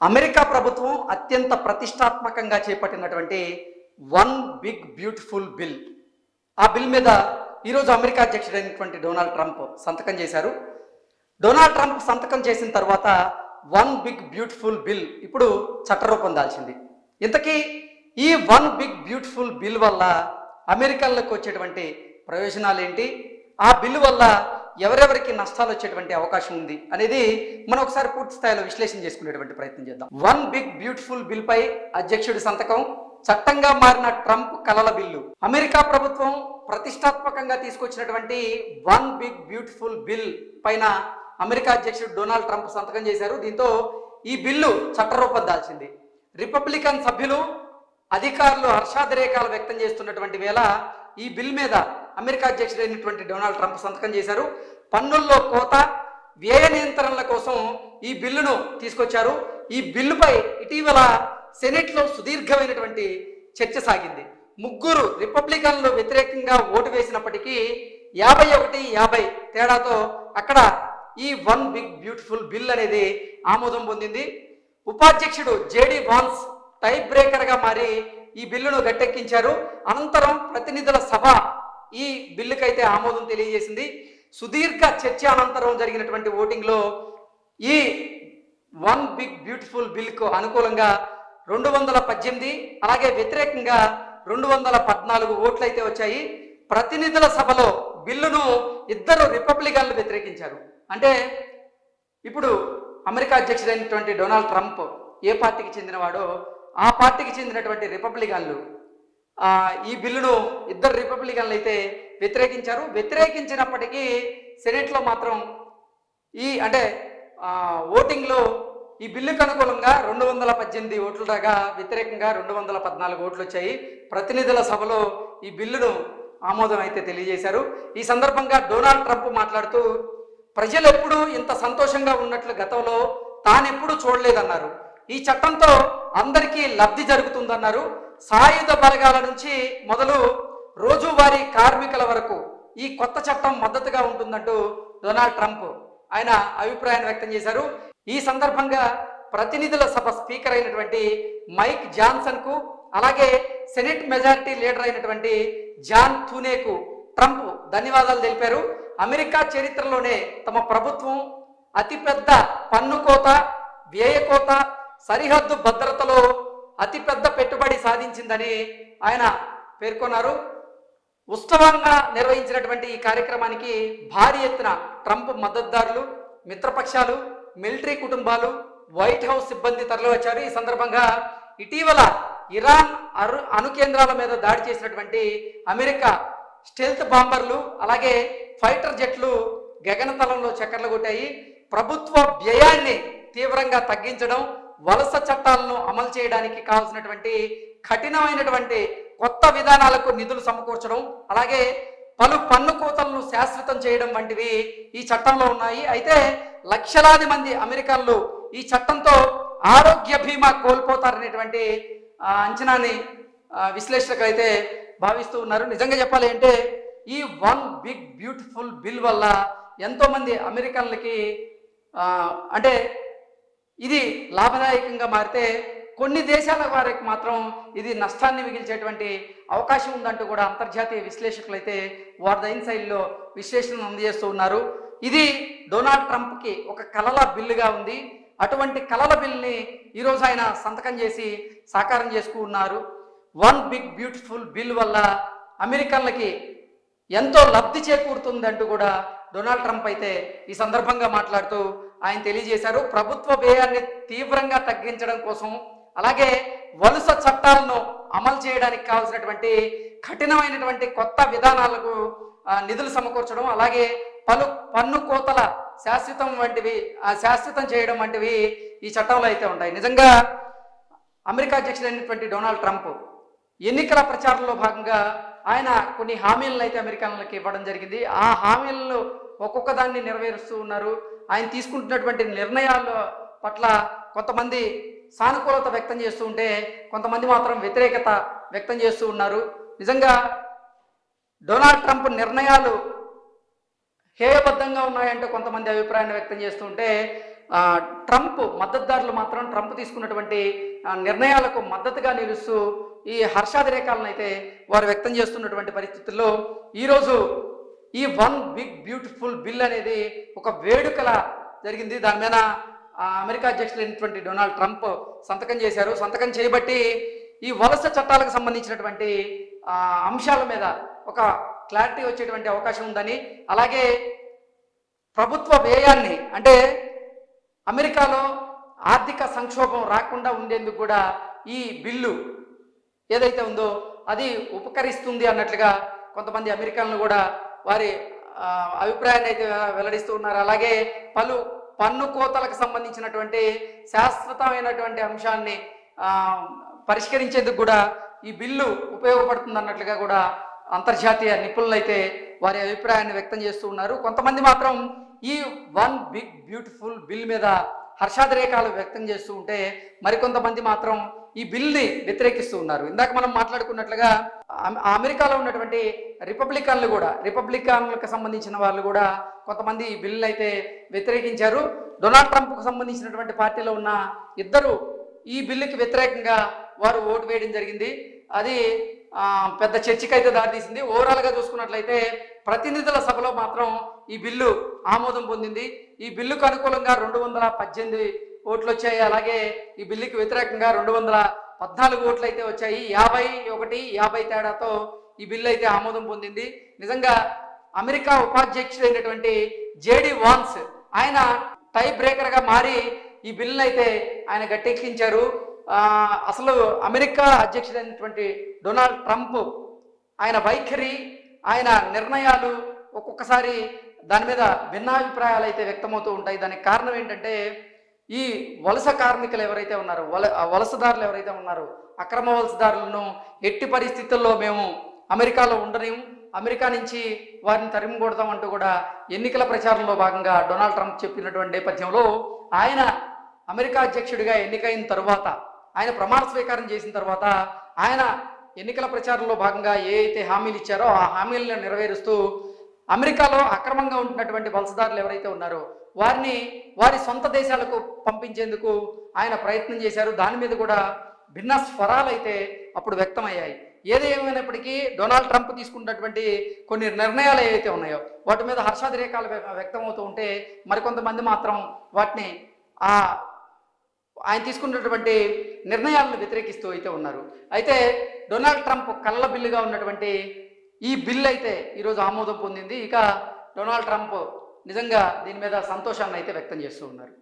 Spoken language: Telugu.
అమెరికా ప్రభుత్వం అత్యంత ప్రతిష్టాత్మకంగా చేపట్టినటువంటి వన్ బిగ్ బ్యూటిఫుల్ బిల్. ఆ బిల్ మీద ఈరోజు అమెరికా అధ్యక్షుడైనటువంటి డొనాల్డ్ ట్రంప్ సంతకం చేశారు. డొనాల్డ్ ట్రంప్ సంతకం చేసిన తర్వాత వన్ బిగ్ బ్యూటిఫుల్ బిల్ ఇప్పుడు చట్టరూపం దాల్చింది. ఇంతకీ ఈ వన్ బిగ్ బ్యూటిఫుల్ బిల్ వల్ల అమెరికన్లకు వచ్చేటువంటి ప్రయోజనాలు ఏంటి, ఆ బిల్లు వల్ల ఎవరెవరికి నష్టాలు వచ్చేటువంటి అవకాశం ఉంది అనేది మనం ఒకసారి పూర్తి స్థాయిలో విశ్లేషణ చేసుకునేటువంటి ప్రయత్నం చేద్దాం. వన్ బిగ్ బ్యూటిఫుల్ బిల్ పై అధ్యక్షుడి సంతకం, చట్టంగా మారిన ట్రంప్ కలల బిల్లు. అమెరికా ప్రభుత్వం ప్రతిష్టాత్మకంగా తీసుకొచ్చినటువంటి వన్ బిగ్ బ్యూటిఫుల్ బిల్ పైన అమెరికా అధ్యక్షుడు డొనాల్డ్ ట్రంప్ సంతకం చేశారు. దీంతో ఈ బిల్లు చట్టరూపం దాల్చింది. రిపబ్లికన్ సభ్యులు, అధికారులు హర్షాతిరేకాలు వ్యక్తం చేస్తున్నటువంటి వేళ ఈ బిల్ మీద అమెరికా అధ్యక్షుడైనటువంటి డొనాల్డ్ ట్రంప్ సంతకం చేశారు. పన్నుల్లో కోత, వ్యయ నియంత్రణల కోసం ఈ బిల్లును తీసుకొచ్చారు. ఈ బిల్లుపై ఇటీవల సెనెట్లో సుదీర్ఘమైనటువంటి చర్చ సాగింది. ముగ్గురు రిపబ్లికన్లు వ్యతిరేకంగా ఓటు వేసినప్పటికీ 51-50 తేడాతో అక్కడ ఈ వన్ బిగ్ బ్యూటిఫుల్ బిల్ అనేది ఆమోదం పొందింది. ఉపాధ్యక్షుడు జేడి వాన్స్ టై బ్రేకర్గా మారి ఈ బిల్లును గట్టెక్కించారు. అనంతరం ప్రతినిధుల సభ ఈ బిల్లుకైతే ఆమోదం తెలియజేసింది. సుదీర్ఘ చర్చ అనంతరం జరిగినటువంటి ఓటింగ్లో ఈ వన్ బిగ్ బ్యూటిఫుల్ బిల్కు అనుకూలంగా 218, అలాగే వ్యతిరేకంగా 214 ఓట్లు అయితే వచ్చాయి. ప్రతినిధుల సభలో బిల్లును ఇద్దరు రిపబ్లికన్లు వ్యతిరేకించారు. అంటే ఇప్పుడు అమెరికా అధ్యక్షుడైనటువంటి డొనాల్డ్ ట్రంప్ ఏ పార్టీకి చెందినవాడో ఆ పార్టీకి చెందినటువంటి రిపబ్లికన్లు ఈ బిల్లును ఇద్దరు రిపబ్లికన్లు అయితే వ్యతిరేకించారు. వ్యతిరేకించినప్పటికీ సెనెట్లో మాత్రం ఓటింగ్లో ఈ బిల్లుకు అనుకూలంగా 218 ఓట్లు రాగా వ్యతిరేకంగా 214 ఓట్లు వచ్చాయి. ప్రతినిధుల సభలో ఈ బిల్లును ఆమోదం అయితే తెలియజేశారు. ఈ సందర్భంగా డొనాల్డ్ ట్రంప్ మాట్లాడుతూ, ప్రజలు ఎప్పుడూ ఇంత సంతోషంగా ఉన్నట్లు గతంలో తానెప్పుడూ చూడలేదన్నారు. ఈ చట్టంతో అందరికీ లబ్ధి జరుగుతుందన్నారు. సాయుధ బలగాల నుంచి మొదలు రోజువారీ కార్మికుల వరకు ఈ కొత్త చట్టం మద్దతుగా ఉంటుందంటూ డొనాల్డ్ ట్రంప్ ఆయన అభిప్రాయాన్ని వ్యక్తం చేశారు. ఈ సందర్భంగా ప్రతినిధుల సభ స్పీకర్ అయినటువంటి మైక్ జాన్సన్కు, అలాగే సెనెట్ మెజారిటీ లీడర్ అయినటువంటి జాన్ థూనేకు ట్రంప్ ధన్యవాదాలు తెలిపారు. అమెరికా చరిత్రలోనే తమ ప్రభుత్వం అతిపెద్ద పన్ను కోత, వ్యయ కోత, సరిహద్దు భద్రతలో అతిపెద్ద పెట్టుబడి సాధించిందని ఆయన పేర్కొన్నారు. ఉత్సవంగా నిర్వహించినటువంటి ఈ కార్యక్రమానికి భారీ ఎత్తున ట్రంప్ మద్దతుదారులు, మిత్రపక్షాలు, మిలిటరీ కుటుంబాలు, వైట్ హౌస్ సిబ్బంది తరలివచ్చారు. ఈ సందర్భంగా ఇటీవల ఇరాన్ అణు కేంద్రాల మీద దాడి చేసినటువంటి అమెరికా స్టెల్త్ బాంబర్లు, అలాగే ఫైటర్ జెట్లు గగనతలంలో చక్కర్లు కొట్టాయి. ప్రభుత్వ వ్యయాన్ని తీవ్రంగా తగ్గించడం, వలస చట్టాలను అమలు చేయడానికి కావాల్సినటువంటి కఠినమైనటువంటి కొత్త విధానాలకు నిధులు సమకూర్చడం, అలాగే పలు పన్ను కోతలను శాశ్వతం చేయడం వంటివి ఈ చట్టంలో ఉన్నాయి. అయితే లక్షలాది మంది అమెరికన్లు ఈ చట్టంతో ఆరోగ్య బీమా కోల్పోతారనేటువంటి అంచనాని విశ్లేషకులు అయితే భావిస్తూ ఉన్నారు. నిజంగా చెప్పాలి అంటే ఈ వన్ బిగ్ బ్యూటిఫుల్ బిల్ వల్ల ఎంతోమంది అమెరికన్లకి ఇది లాభదాయకంగా మారితే, కొన్ని దేశాల వారికి మాత్రం ఇది నష్టాన్ని మిగిల్చేటువంటి అవకాశం ఉందంటూ కూడా అంతర్జాతీయ విశ్లేషకులు అయితే వారిదైన శైలిలో విశ్లేషణను అందజేస్తూ ఉన్నారు. ఇది డొనాల్డ్ ట్రంప్కి ఒక కలల బిల్లుగా ఉంది. అటువంటి కలల బిల్ని ఈరోజు ఆయన సంతకం చేసి సాకారం చేసుకున్నారు. వన్ బిగ్ బ్యూటిఫుల్ బిల్ వల్ల అమెరికన్లకి ఎంతో లబ్ధి చేకూరుతుందంటూ కూడా డొనాల్డ్ ట్రంప్ అయితే ఈ సందర్భంగా మాట్లాడుతూ ఆయన తెలియజేశారు. ప్రభుత్వ వ్యయాన్ని తీవ్రంగా తగ్గించడం కోసం, అలాగే వలస చట్టాలను అమలు చేయడానికి కావాల్సినటువంటి కఠినమైనటువంటి కొత్త విధానాలకు నిధులు సమకూర్చడం, అలాగే పలు పన్ను కోతల శాశ్వతం చేయడం వంటివి ఈ చట్టంలో అయితే ఉంటాయి. నిజంగా అమెరికా అధ్యక్షుడైనటువంటి డొనాల్డ్ ట్రంప్ ఎన్నికల ప్రచారంలో భాగంగా ఆయన కొన్ని హామీలను అయితే అమెరికన్లకి ఇవ్వడం జరిగింది. ఆ హామీలను ఒక్కొక్క దాన్ని నెరవేరుస్తూ ఉన్నారు. ఆయన తీసుకుంటున్నటువంటి నిర్ణయాల పట్ల కొంతమంది సానుకూలత వ్యక్తం చేస్తూ ఉంటే, కొంతమంది మాత్రం వ్యతిరేకత వ్యక్తం చేస్తూ ఉన్నారు. నిజంగా డొనాల్డ్ ట్రంప్ నిర్ణయాలు హేయబద్ధంగా ఉన్నాయంటే కొంతమంది అభిప్రాయాన్ని వ్యక్తం చేస్తూ ఉంటే, ట్రంప్ మద్దతుదారులు మాత్రం ట్రంప్ తీసుకున్నటువంటి నిర్ణయాలకు మద్దతుగా నిలుస్తూ ఈ హర్షాతిరేకాలను అయితే వారు వ్యక్తం చేస్తున్నటువంటి పరిస్థితుల్లో ఈరోజు ఈ వన్ బిగ్ బ్యూటిఫుల్ బిల్ అనేది ఒక వేడుకల జరిగింది. దాని మీద అమెరికా అధ్యక్షుడైనటువంటి డొనాల్డ్ ట్రంప్ సంతకం చేశారు. సంతకం చేయబట్టి ఈ వలస చట్టాలకు సంబంధించినటువంటి అంశాల మీద ఒక క్లారిటీ వచ్చేటువంటి అవకాశం ఉందని, అలాగే ప్రభుత్వ వ్యయాన్ని అంటే అమెరికాలో ఆర్థిక సంక్షోభం రాకుండా ఉండేందుకు కూడా ఈ బిల్లు ఏదైతే ఉందో అది ఉపకరిస్తుంది అన్నట్లుగా కొంతమంది అమెరికన్లు కూడా వారి అభిప్రాయాన్ని అయితే వెల్లడిస్తూ ఉన్నారు. అలాగే పలు పన్ను కోతలకు సంబంధించినటువంటి శాశ్వతమైనటువంటి అంశాన్ని పరిష్కరించేందుకు కూడా ఈ బిల్లు ఉపయోగపడుతుంది అన్నట్లుగా కూడా అంతర్జాతీయ నిపుణులు అయితే వారి అభిప్రాయాన్ని వ్యక్తం చేస్తూ ఉన్నారు. కొంతమంది మాత్రం ఈ వన్ బిగ్ బ్యూటిఫుల్ బిల్ మీద హర్షాతిరేకాలు వ్యక్తం చేస్తూ ఉంటే మరికొంతమంది మాత్రం ఈ బిల్ని వ్యతిరేకిస్తూ ఉన్నారు. ఇందాక మనం మాట్లాడుకున్నట్లుగా అమెరికాలో ఉన్నటువంటి రిపబ్లికన్లకు సంబంధించిన వాళ్ళు కూడా కొంతమంది ఈ బిల్లు అయితే వ్యతిరేకించారు. డొనాల్డ్ ట్రంప్కు సంబంధించినటువంటి పార్టీలో ఉన్న ఇద్దరు ఈ బిల్లుకి వ్యతిరేకంగా వారు ఓటు వేయడం జరిగింది. అది పెద్ద చర్చకి అయితే దారితీసింది. ఓవరాల్గా చూసుకున్నట్లయితే ప్రతినిధుల సభలో మాత్రం ఈ బిల్లు ఆమోదం పొందింది. ఈ బిల్లుకు అనుకూలంగా 218 ఓట్లు వచ్చాయి. అలాగే ఈ బిల్లుకి వ్యతిరేకంగా 214 ఓట్లు అయితే వచ్చాయి. 51-50 తేడాతో ఈ బిల్లు అయితే ఆమోదం పొందింది. నిజంగా అమెరికా ఉపాధ్యక్షుడైనటువంటి జేడి వాన్స్ ఆయన టై బ్రేకర్గా మారి ఈ బిల్లును అయితే ఆయన గట్టెక్కించారు. అసలు అమెరికా అధ్యక్షుడైనటువంటి డొనాల్డ్ ట్రంప్ ఆయన వైఖరి, ఆయన నిర్ణయాలు ఒక్కొక్కసారి దాని మీద భిన్నాభిప్రాయాలు అయితే వ్యక్తమవుతూ ఉంటాయి. దానికి కారణం ఏంటంటే ఈ వలస కార్మికులు ఎవరైతే ఉన్నారో వలసదారులు ఎవరైతే ఉన్నారో అక్రమ వలసదారులను ఎట్టి పరిస్థితుల్లో మేము అమెరికాలో ఉండలేము, అమెరికా నుంచి వారిని తరిమి కొడతామంటూ కూడా ఎన్నికల ప్రచారంలో భాగంగా డొనాల్డ్ ట్రంప్ చెప్పినటువంటి నేపథ్యంలో ఆయన అమెరికా అధ్యక్షుడిగా ఎన్నికైన తర్వాత ఆయన ప్రమాణ స్వీకారం చేసిన తర్వాత ఆయన ఎన్నికల ప్రచారంలో భాగంగా ఏ అయితే హామీలు ఇచ్చారో ఆ హామీలను నెరవేరుస్తూ అమెరికాలో అక్రమంగా ఉంటున్నటువంటి వలసదారులు ఎవరైతే ఉన్నారో వారిని వారి సొంత దేశాలకు పంపించేందుకు ఆయన ప్రయత్నం చేశారు. దాని మీద కూడా భిన్న స్వరాలు అయితే అప్పుడు వ్యక్తమయ్యాయి. ఏది ఏమైనప్పటికీ డొనాల్డ్ ట్రంప్ తీసుకున్నటువంటి కొన్ని నిర్ణయాలు ఏవైతే ఉన్నాయో వాటి మీద హర్షాతిరేకాలు వ్యక్తమవుతూ ఉంటే మరికొంతమంది మాత్రం వాటిని ఆయన తీసుకున్నటువంటి నిర్ణయాలను వ్యతిరేకిస్తూ అయితే ఉన్నారు. అయితే డొనాల్డ్ ట్రంప్ కళ్ళ బిల్లుగా ఉన్నటువంటి ఈ బిల్ అయితే ఈరోజు ఆమోదం పొందింది. ఇక డొనాల్డ్ ట్రంప్ నిజంగా దీని మీద సంతోషాన్ని అయితే వ్యక్తం చేస్తూ ఉన్నారు.